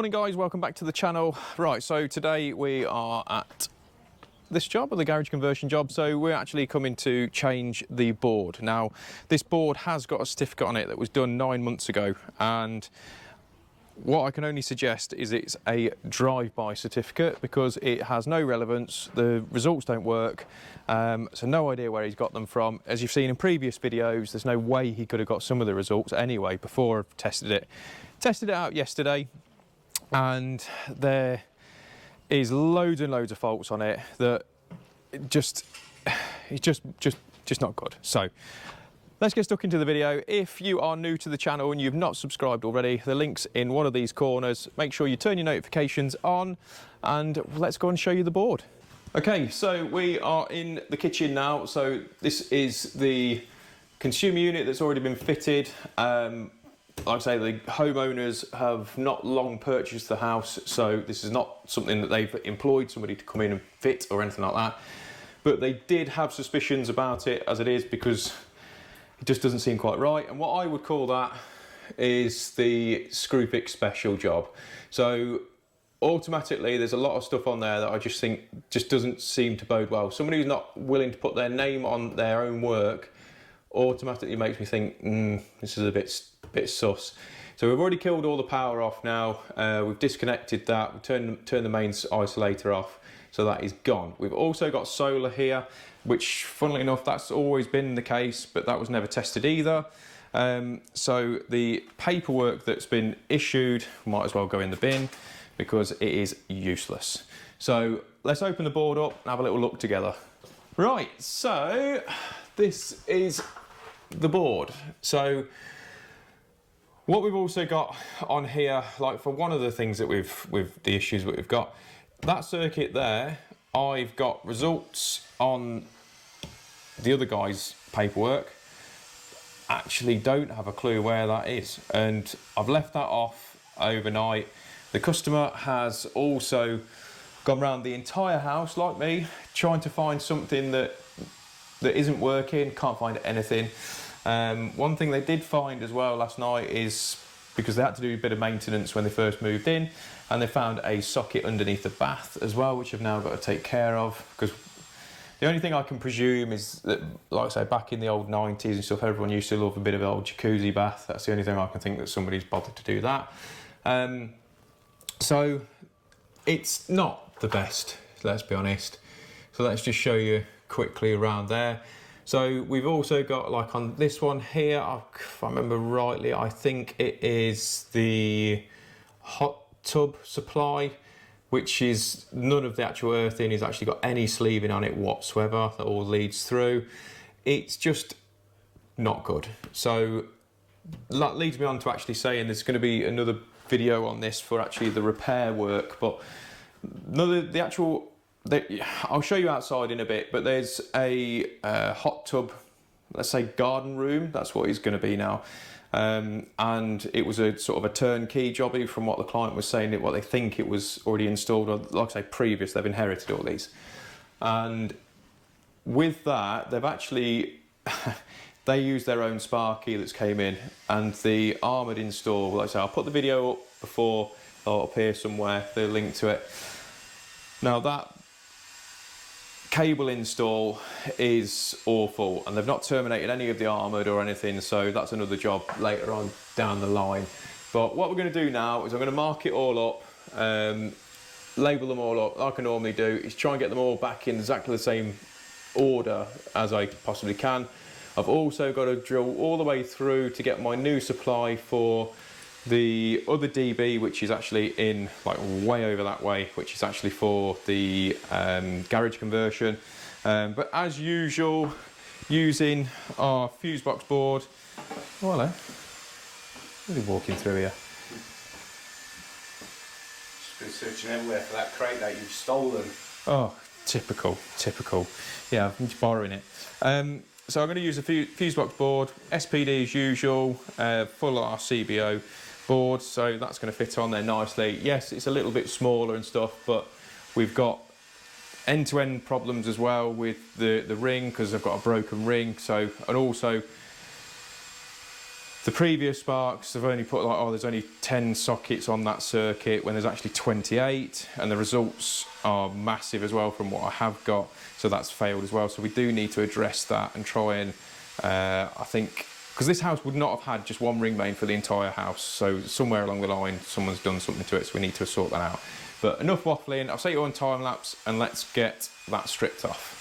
Morning guys, welcome back to the channel. Right, so today we are at this job, the garage conversion job. So we're actually coming to change the board. Now, this board has got a certificate on it that was done 9 months ago, and what I can only suggest is it's a drive-by certificate because it has no relevance, the results don't work, so no idea where he's got them from. As you've seen in previous videos, there's no way he could have got some of the results anyway before I've tested it. Tested it out yesterday, and there is loads and loads of faults on it that it's just not good. So let's get stuck into the video. If you are new to the channel and you've not subscribed already, the link's in one of these corners. Make sure you turn your notifications on, and let's go and show you the board. Okay, so we are in the kitchen now. So this is the consumer unit that's already been fitted. Like I say, the homeowners have not long purchased the house, so this is not something that they've employed somebody to come in and fit or anything like that. But they did have suspicions about it as it is, because it just doesn't seem quite right. And what I would call that is the screw fix special job. So automatically there's a lot of stuff on there that I just think just doesn't seem to bode well. Somebody who's not willing to put their name on their own work automatically makes me think, this is a bit sus. So we've already killed all the power off now. We've disconnected that. We've turned the mains isolator off, so that is gone. We've also got solar here, which funnily enough, that's always been the case, but that was never tested either. So the paperwork that's been issued might as well go in the bin because it is useless. So let's open the board up and have a little look together. Right, so this is the board. So what we've also got on here, like for one of the things that with the issues that we've got, that circuit there, I've got results on the other guy's paperwork. Actually don't have a clue where that is, and I've left that off overnight. The customer has also gone around the entire house like me, trying to find something that isn't working, can't find anything. One thing they did find as well last night is, because they had to do a bit of maintenance when they first moved in, and they found a socket underneath the bath as well, which I've now got to take care of, because the only thing I can presume is that, like I say, back in the old 90s and stuff, everyone used to love a bit of an old jacuzzi bath. That's the only thing I can think that somebody's bothered to do that. So it's not the best, let's be honest. So let's just show you quickly around there. So we've also got, like on this one here, if I remember rightly, I think it is the hot tub supply, which is none of the actual earthing has actually got any sleeving on it whatsoever. That all leads through. It's just not good. So that leads me on to actually saying there's going to be another video on this for actually the repair work, but I'll show you outside in a bit, but there's a hot tub, let's say garden room, that's what it's going to be now. And it was a sort of a turnkey jobby from what the client was saying, what they think it was already installed, or like I say, previous, they've inherited all these. And with that, they've actually, they used their own sparky that's came in, and the armoured install, like I say, I'll put the video up before, or up here somewhere, the link to it. Now that cable install is awful, and they've not terminated any of the armoured or anything, so that's another job later on down the line. But what we're going to do now is I'm going to mark it all up, label them all up like I normally do, is try and get them all back in exactly the same order as I possibly can. I've also got to drill all the way through to get my new supply for the other DB, which is actually in like way over that way, which is actually for the garage conversion. But as usual, using our fuse box board. Oh, hello. Really walking through here. Just been searching everywhere for that crate that you've stolen. Oh, typical. Yeah, I'm just borrowing it. So I'm going to use a fuse box board, SPD as usual, full RCBO board, so that's going to fit on there nicely. Yes, it's a little bit smaller and stuff, but we've got end-to-end problems as well with the ring, because I've got a broken ring. So, and also The previous sparks have only put like, oh, there's only 10 sockets on that circuit when there's actually 28, and the results are massive as well from what I have got, so that's failed as well. So we do need to address that and try and, I think, because this house would not have had just one ring main for the entire house, so somewhere along the line someone's done something to it, so we need to sort that out. But enough waffling, I'll set you on time lapse and let's get that stripped off.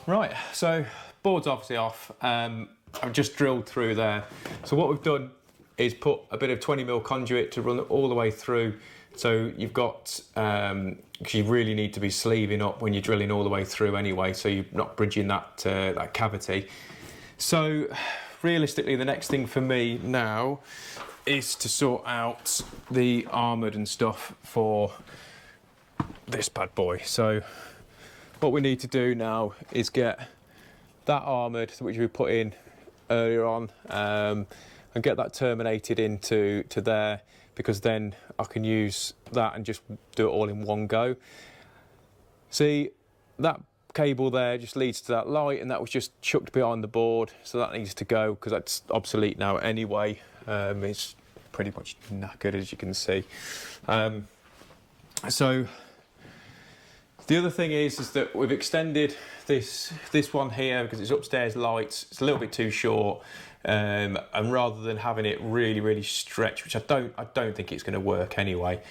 Right, so board's obviously off. I've just drilled through there. So what we've done is put a bit of 20mm conduit to run all the way through. So you've got, because you really need to be sleeving up when you're drilling all the way through anyway, so you're not bridging that, that cavity. So realistically, the next thing for me now is to sort out the armoured and stuff for this bad boy. So what we need to do now is get that armoured, which we put in earlier on, and get that terminated into there, because then I can use that and just do it all in one go. See, that cable there just leads to that light, and that was just chucked behind the board, so that needs to go because that's obsolete now anyway. It's pretty much knackered, as you can see. So the other thing is that we've extended this one here because it's upstairs lights. It's a little bit too short, and rather than having it really stretched, which I don't think it's going to work anyway,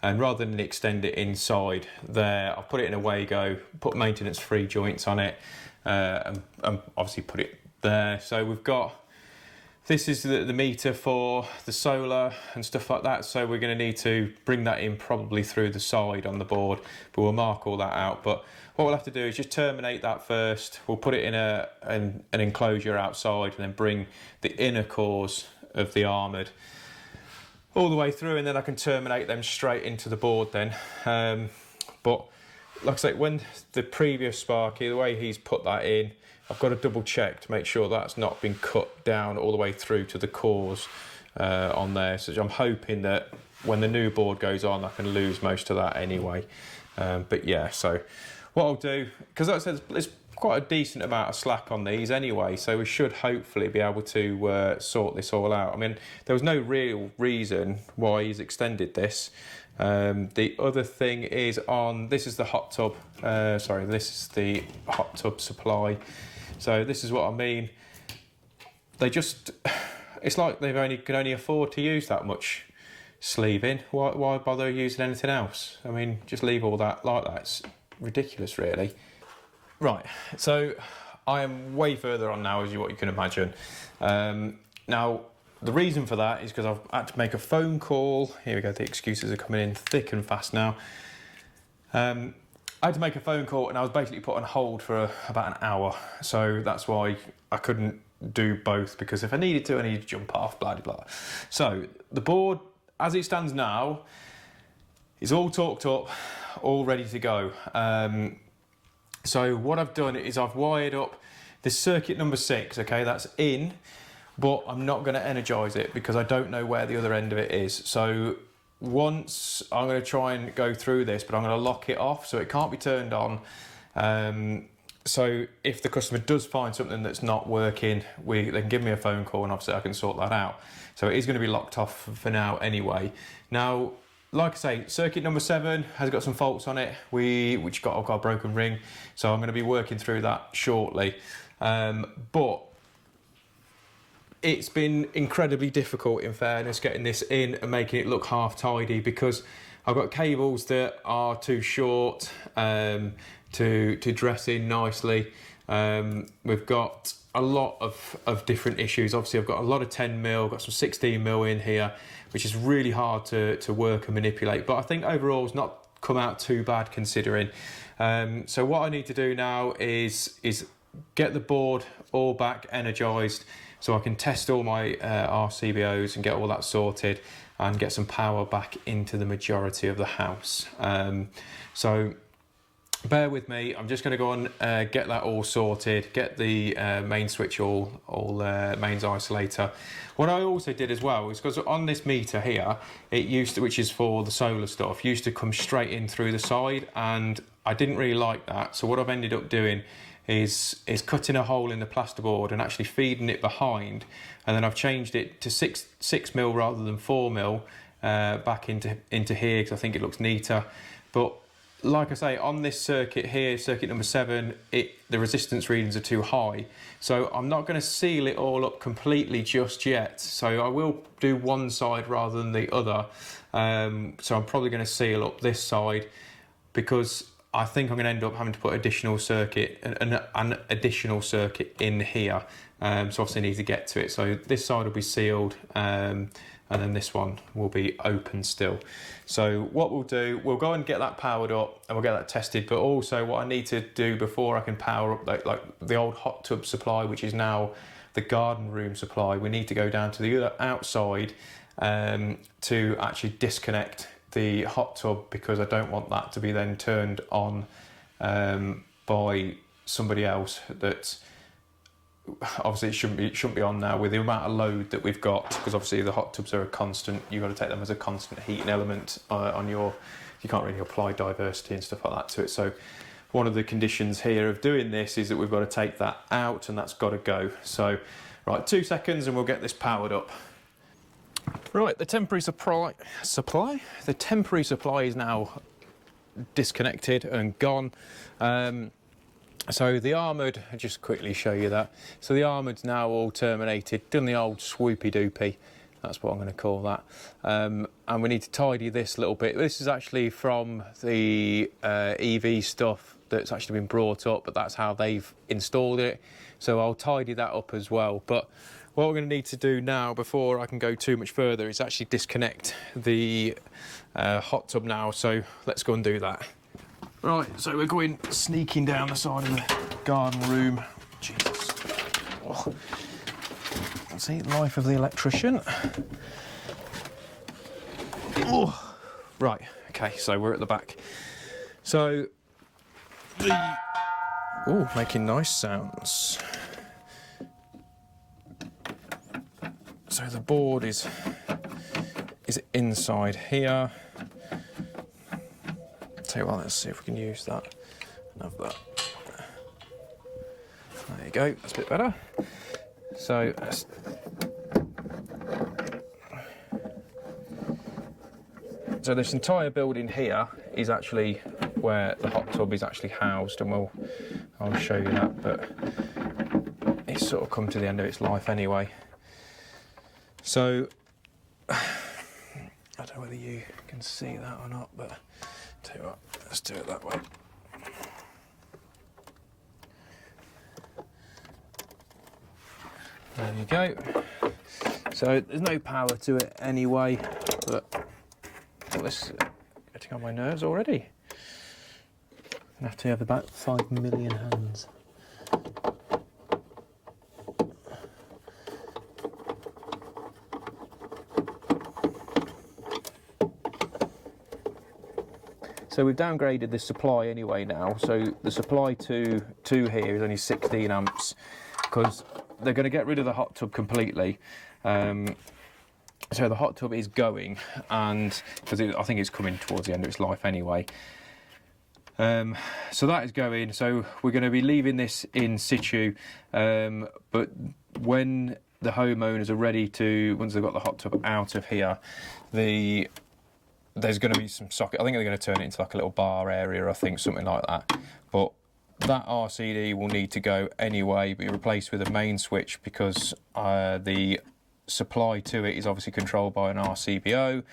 and rather than extend it inside there, I've put it in a Wago, put maintenance-free joints on it, and obviously put it there. So we've got, this is the meter for the solar and stuff like that, so we're going to need to bring that in probably through the side on the board, but we'll mark all that out. But what we'll have to do is just terminate that first. We'll put it in an enclosure outside, and then bring the inner cores of the armoured all the way through, and then I can terminate them straight into the board then. But like I say, when the previous Sparky, the way he's put that in, I've got to double check to make sure that's not been cut down all the way through to the cores on there. So I'm hoping that when the new board goes on, I can lose most of that anyway. But yeah, so what I'll do, because like I said, there's quite a decent amount of slack on these anyway, so we should hopefully be able to sort this all out. I mean, there was no real reason why he's extended this. The other thing is this is the hot tub, sorry, this is the hot tub supply. So this is what I mean. They just, it's like they can only afford to use that much sleeving. Why bother using anything else? I mean, just leave all that like that. It's ridiculous, really. Right, so I am way further on now, as what you can imagine. Now, the reason for that is because I've had to make a phone call. Here we go, the excuses are coming in thick and fast now. I had to make a phone call, and I was basically put on hold for about an hour. So that's why I couldn't do both, because if I needed to, I needed to jump off, blah, blah, blah. So the board, as it stands now, is all torqued up, all ready to go. So what I've done is I've wired up this circuit number 6, okay, that's in, but I'm not going to energise it because I don't know where the other end of it is. So once I'm going to try and go through this, but I'm going to lock it off so it can't be turned on. So if the customer does find something that's not working, they can give me a phone call, and obviously I can sort that out. So it is going to be locked off for now anyway. Now, like I say, circuit number 7 has got some faults on it, I've got a broken ring, so I'm going to be working through that shortly. But it's been incredibly difficult, in fairness, getting this in and making it look half tidy, because I've got cables that are too short to dress in nicely. We've got a lot of different issues. Obviously, I've got a lot of 10mm, got some 16mm in here, which is really hard to work and manipulate. But I think overall it's not come out too bad considering. So what I need to do now is get the board all back energized so I can test all my RCBOs and get all that sorted and get some power back into the majority of the house. So bear with me, I'm just going to go and get that all sorted, get the main switch all mains isolator. What I also did as well is because on this meter here, it used to, which is for the solar stuff, used to come straight in through the side, and I didn't really like that. So what I've ended up doing is cutting a hole in the plasterboard and actually feeding it behind, and then I've changed it to 6mm rather than 4mm back into here because I think it looks neater. But like I say, on this circuit here, circuit number 7, the resistance readings are too high. So I'm not going to seal it all up completely just yet. So I will do one side rather than the other. So I'm probably going to seal up this side because I think I'm going to end up having to put additional circuit, an additional circuit in here. So obviously I need to get to it. So this side will be sealed. And then this one will be open still. So what we'll do, we'll go and get that powered up and we'll get that tested, but also what I need to do before I can power up like the old hot tub supply, which is now the garden room supply, we need to go down to the other outside to actually disconnect the hot tub, because I don't want that to be then turned on by somebody else that obviously it shouldn't be on now with the amount of load that we've got, because obviously the hot tubs are a constant. You've got to take them as a constant heating element on your, you can't really apply diversity and stuff like that to it. So one of the conditions here of doing this is that we've got to take that out, and that's got to go. So right, 2 seconds and we'll get this powered up. Right, the temporary supply is now disconnected and gone. So the armoured, I'll just quickly show you that. So the armoured's now all terminated, done the old swoopy doopy, that's what I'm going to call that. And we need to tidy this a little bit. This is actually from the EV stuff that's actually been brought up, but that's how they've installed it. So I'll tidy that up as well. But what we're going to need to do now, before I can go too much further, is actually disconnect the hot tub now. So let's go and do that. Right, so we're going sneaking down the side of the garden room. Jesus. Oh. See, life of the electrician. Oh. Right, okay, so we're at the back. So, oh, making nice sounds. So the board is inside here. Tell you what, let's see if we can use that and have that. There you go, that's a bit better. So this entire building here is actually where the hot tub is actually housed, and I'll show you that, but it's sort of come to the end of its life anyway. So I don't know whether you can see that or not, but tell you what, let's do it that way. There you go. So there's no power to it anyway, but this is getting on my nerves already. I have to have about 5 million hands. So we've downgraded the supply anyway now. So the supply to here is only 16 amps because they're going to get rid of the hot tub completely. So the hot tub is going, and because I think it's coming towards the end of its life anyway. So that is going. So we're going to be leaving this in situ, but when the homeowners are ready to, once they've got the hot tub out of here, there's going to be some socket. I think they're going to turn it into like a little bar area, I think, something like that. But that RCD will need to go anyway, be replaced with a main switch, because the supply to it is obviously controlled by an RCBO,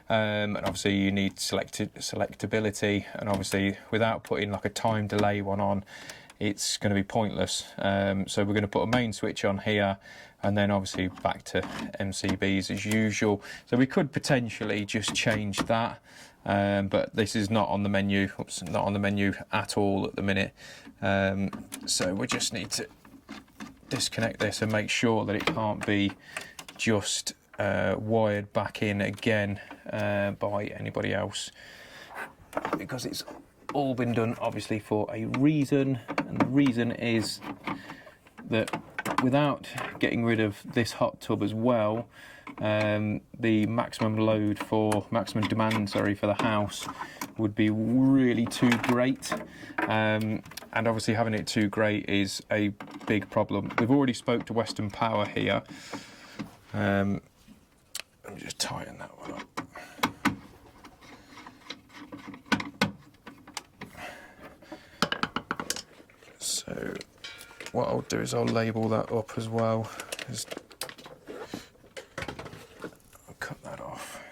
and obviously you need selectability, and obviously without putting like a time delay one on, it's going to be pointless. So we're going to put a main switch on here, and then obviously back to MCBs as usual. So we could potentially just change that, but this is not on the menu. Oops, not on the menu at all at the minute. So we just need to disconnect this and make sure that it can't be just wired back in again by anybody else, because it's all been done obviously for a reason, and the reason is that without getting rid of this hot tub as well, the maximum demand for the house would be really too great, and obviously having it too great is a big problem. We've already spoke to Western Power here. Let me just tighten that one up. So what I'll do is I'll label that up as well. I'll cut that off.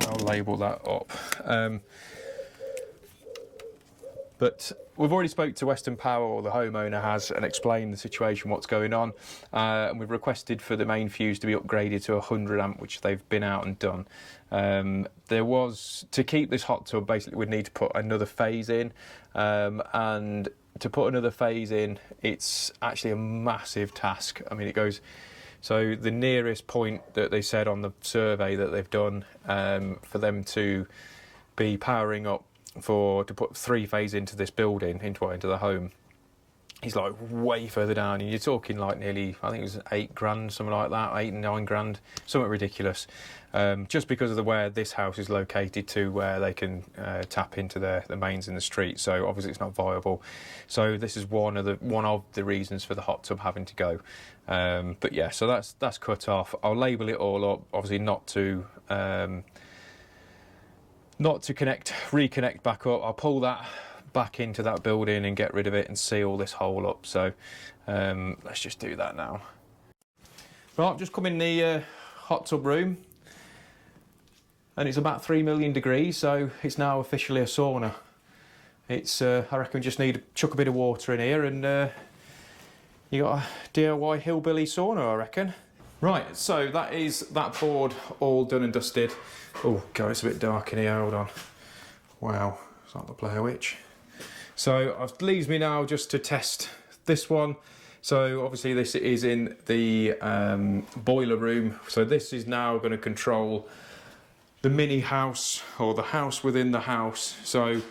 I'll label that up. But we've already spoke to Western Power, or the homeowner has, and explained the situation, what's going on. And we've requested for the main fuse to be upgraded to 100 amp, which they've been out and done. To keep this hot tub, basically we'd need to put another phase in. And to put another phase in, it's actually a massive task. I mean, it goes... So the nearest point that they said on the survey that they've done, for them to be powering up to put 3-phase into this building, into the home, is like way further down, and you're talking like nearly, I think it was 8 grand, something like that, 8 and 9 grand, something ridiculous, just because of where this house is located to where they can tap into the mains in the street. So obviously it's not viable. So this is one of the reasons for the hot tub having to go. But yeah, so that's cut off. I'll label it all up, obviously not to reconnect back up. I'll pull that back into that building and get rid of it and seal this hole up. So let's just do that now. Right, I've just come in the hot tub room, and it's about 3 million degrees, so it's now officially a sauna. It's I reckon we just need to chuck a bit of water in here, and you got a DIY hillbilly sauna, I reckon. Right, so that is that board all done and dusted. Oh god, it's a bit dark in here, hold on. Wow, it's like the Blair Witch. So it leaves me now just to test this one. So obviously this is in the boiler room. So this is now going to control the mini house, or the house within the house. So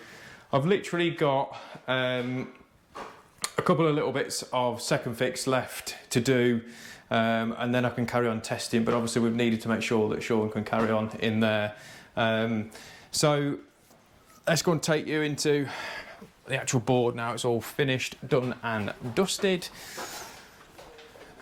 I've literally got a couple of little bits of second fix left to do. And then I can carry on testing, but obviously we've needed to make sure that Sean can carry on in there. So let's go and take you into the actual board now. It's all finished, done and dusted.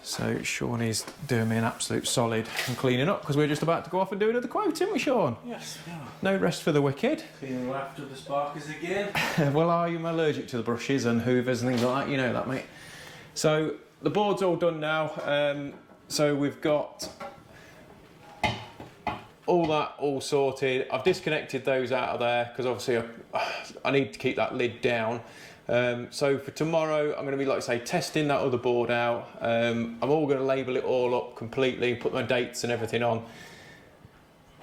So Sean is doing me an absolute solid and cleaning up, because we're just about to go off and do another quote, aren't we, Sean? Yes, yeah. No rest for the wicked. Cleaning after the sparkers again. Well, I'm allergic to the brushes and hoovers and things like that, you know that, mate. So the board's all done now. So we've got all that all sorted. I've disconnected those out of there because obviously I need to keep that lid down. So for tomorrow, I'm going to be, like I say, testing that other board out. I'm all going to label it all up completely, put my dates and everything on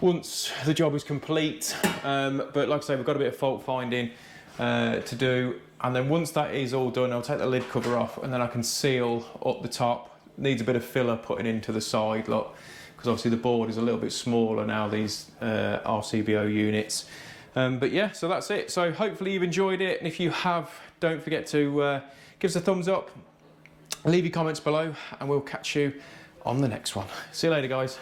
once the job is complete. But like I say, we've got a bit of fault finding to do. And then once that is all done, I'll take the lid cover off, and then I can seal up the top. Needs a bit of filler putting into the side, look, because obviously the board is a little bit smaller now, these RCBO units. But yeah, so that's it. So hopefully you've enjoyed it, and if you have, don't forget to give us a thumbs up, leave your comments below, and we'll catch you on the next one. See you later, guys.